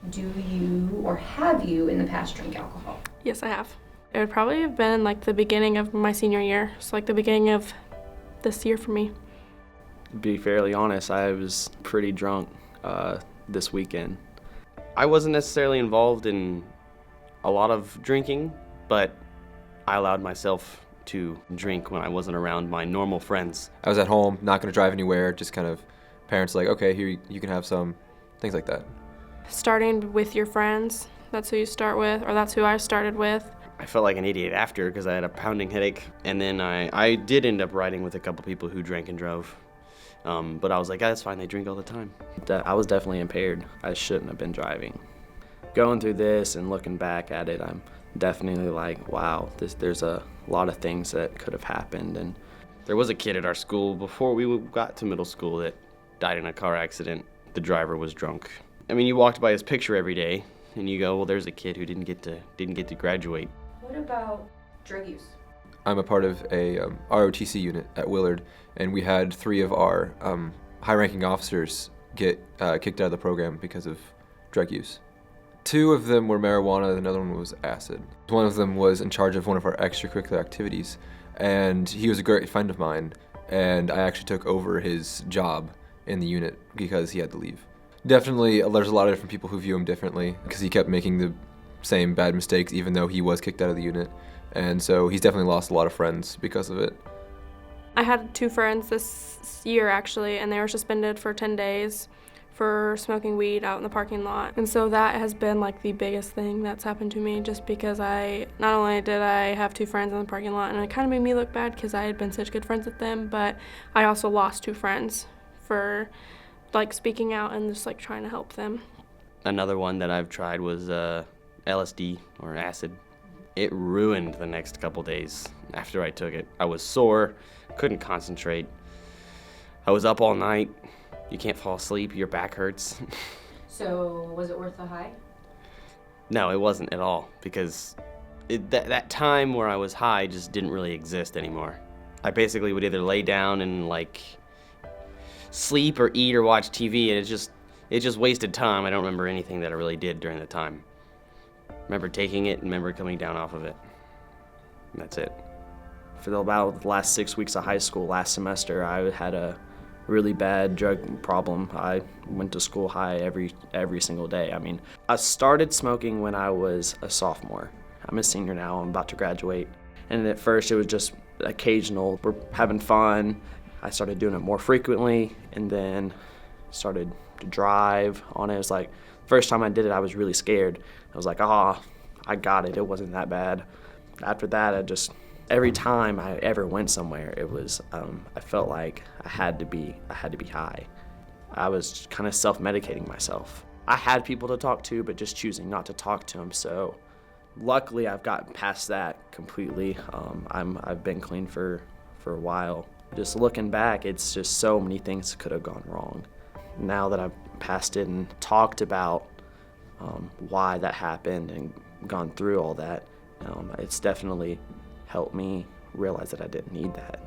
Do you or have you in the past drank alcohol? Yes, I have. It would probably have been like the beginning of my senior year. So like the beginning of this year for me. To be fairly honest, I was pretty drunk this weekend. I wasn't necessarily involved in a lot of drinking, but I allowed myself to drink when I wasn't around my normal friends. I was at home, not going to drive anywhere, just kind of parents like, okay, here you can have some, things like that. Starting with your friends, that's who you start with, or that's who I started with. I felt like an idiot after because I had a pounding headache, and then I did end up riding with a couple people who drank and drove. But I was like, that's fine, they drink all the time. I was definitely impaired. I shouldn't have been driving. Going through this and looking back at it, I'm definitely like, wow, there's a lot of things that could have happened. And there was a kid at our school before we got to middle school that died in a car accident. The driver was drunk. I mean, you walked by his picture every day, and you go, well, there's a kid who didn't get to graduate. What about drug use? I'm a part of a ROTC unit at Willard, and we had 3 of our high-ranking officers get kicked out of the program because of drug use. 2 of them were marijuana, another one was acid. One of them was in charge of one of our extracurricular activities, and he was a great friend of mine, and I actually took over his job in the unit because he had to leave. Definitely, there's a lot of different people who view him differently because he kept making the same bad mistakes even though he was kicked out of the unit. And so he's definitely lost a lot of friends because of it. I had 2 friends this year actually, and they were suspended for 10 days for smoking weed out in the parking lot. And so that has been like the biggest thing that's happened to me, just because not only did I have 2 friends in the parking lot, and it kind of made me look bad because I had been such good friends with them, but I also lost 2 friends for like speaking out and just like trying to help them. Another one that I've tried was LSD or acid. It ruined the next couple days after I took it. I was sore, couldn't concentrate. I was up all night. You can't fall asleep, your back hurts. So was it worth the high? No, it wasn't at all, because that time where I was high just didn't really exist anymore. I basically would either lay down and like sleep or eat or watch TV, and it just wasted time. I don't remember anything that I really did during the time. Remember taking it and remember coming down off of it. And that's it. For about the last 6 weeks of high school, last semester, I had a really bad drug problem. I went to school high every single day. I mean, I started smoking when I was a sophomore. I'm a senior now, I'm about to graduate. And at first it was just occasional, we're having fun. I started doing it more frequently, and then started to drive on it. It was like, first time I did it, I was really scared. I was like, I got it, it wasn't that bad. After that, every time I ever went somewhere, it was, I felt like I had to be high. I was kind of self-medicating myself. I had people to talk to, but just choosing not to talk to them. So luckily I've gotten past that completely. I've been clean for a while. Just looking back, it's just so many things could have gone wrong. Now that I've passed it and talked about why that happened and gone through all that, it's definitely helped me realize that I didn't need that.